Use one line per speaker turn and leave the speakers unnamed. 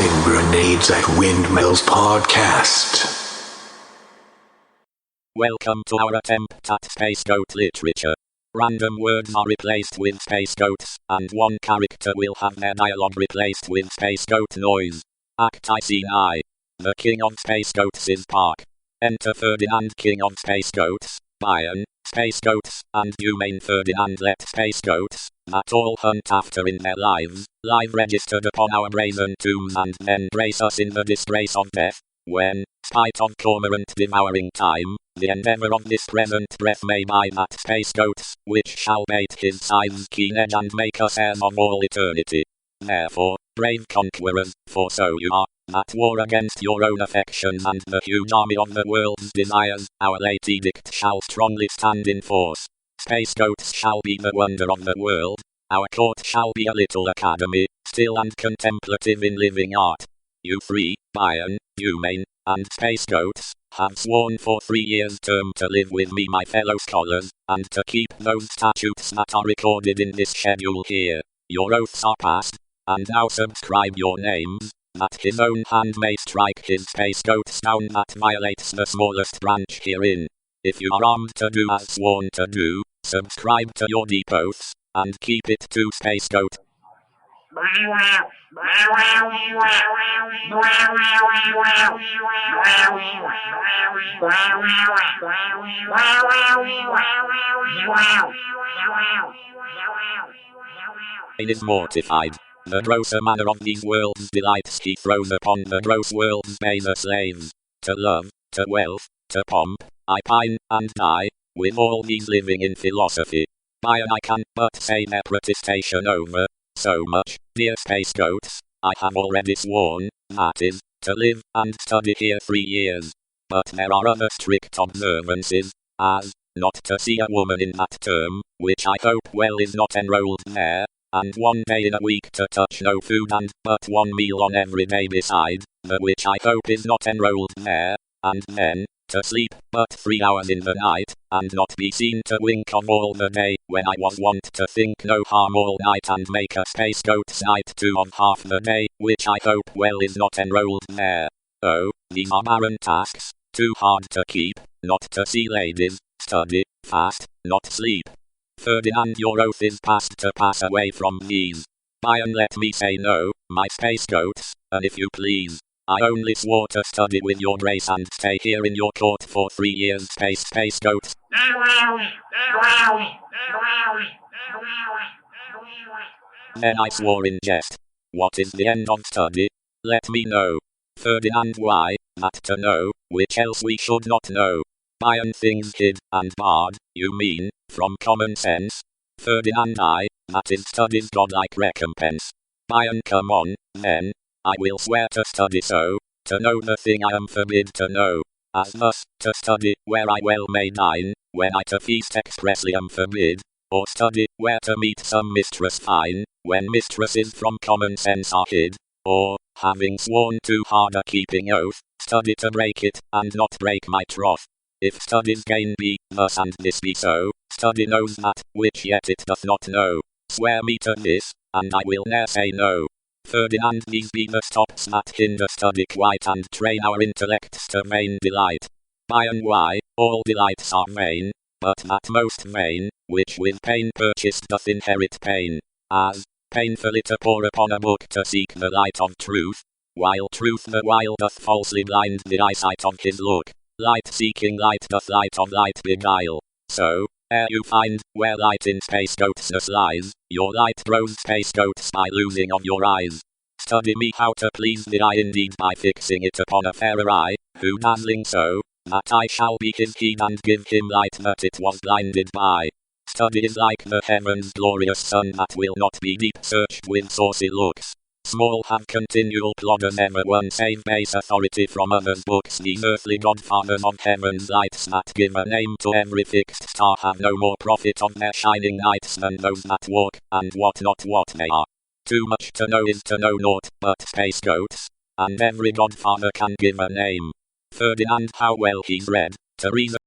tossing grenades at windmills podcast.
Welcome to our attempt at Space Goat literature. Random words are replaced with space goats, and one character will have their dialogue replaced with space goat noise. Act I Scene I. The King of Space Goats is Park. Enter Ferdinand, King of Space Goats, Bion, Space Goats, and Humane Ferdinand let Space Goats, that all hunt after in their lives, live registered upon our brazen tombs and then brace us in the disgrace of death, when, spite of cormorant devouring time, the endeavor of this present breath may buy that Space Goats, which shall bait his scythe's keen edge and make us heirs of all eternity. Therefore, brave conquerors, for so you are, that war against your own affections and the huge army of the world's desires, our late edict shall strongly stand in force. Space Goats shall be the wonder of the world, our court shall be a little academy, still and contemplative in living art. You three, Bion, Humane, and Space Goats, have sworn for 3 years' term to live with me, my fellow scholars, and to keep those statutes that are recorded in this schedule here. Your oaths are passed, and now subscribe your names, that his own hand may strike his Space Goats down that violates the smallest branch herein. If you are armed to do as sworn to do, subscribe to your deep oaths, and keep it to Space Goat. Is mortified. The grosser manner of these world's delights he throws upon the gross world's baser slaves. To love, to wealth, to pomp, I pine and die, with all these living in philosophy. Bion I can but say their protestation over. So much, dear Space Goats, I have already sworn, that is, to live and study here 3 years. But there are other strict observances, as, not to see a woman in that term, which I hope well is not enrolled there, and 1 day in a week to touch no food and but 1 meal on every day beside, the which I hope is not enrolled there, and then, to sleep but 3 hours in the night, and not be seen to wink of all the day, when I was wont to think no harm all night and make a Space Goat's night too of half the day, which I hope well is not enrolled there. Oh, these are barren tasks, too hard to keep, not to see ladies, study, fast, not sleep. Ferdinand, your oath is passed to pass away from these. Bion, let me say no, my Space Goats, and if you please. I only swore to study with your grace and stay here in your court for 3 years. Space Goats. Then I swore in jest. What is the end of study? Let me know. Ferdinand, why, that to know, which else we should not know. Bion, things hid and barred, you mean, from common sense. Ferdinand, I, that is study's godlike recompense. Bion, come on, then. I will swear to study so, to know the thing I am forbid to know. As thus, to study, where I well may dine, when I to feast expressly am forbid. Or study, where to meet some mistress fine, when mistresses from common sense are hid. Or, having sworn too hard a keeping oath, study to break it, and not break my troth. If study's gain be, thus and this be so, study knows that, which yet it doth not know. Swear me to this, and I will ne'er say no. Ferdinand, these be the stops that hinder study quite and train our intellects to vain delight. Bion, why, all delights are vain, but that most vain, which with pain purchased doth inherit pain. As, painfully to pore upon a book to seek the light of truth, while truth the while doth falsely blind the eyesight of his look. Light seeking light doth light of light beguile. So, ere you find where light in Space Goatsness lies, your light grows Space Goats by losing of your eyes. Study me how to please the eye indeed by fixing it upon a fairer eye, who dazzling so, that I shall be his heed and give him light that it was blinded by. Study is like the heaven's glorious sun that will not be deep searched with saucy looks. Small have continual plodders ever won save base authority from others' books. These earthly godfathers of heaven's lights that give a name to every fixed star have no more profit of their shining nights than those that walk, and what not what they are. Too much to know is to know naught but Space Goats, and every godfather can give a name. Ferdinand, how well he's read, Teresa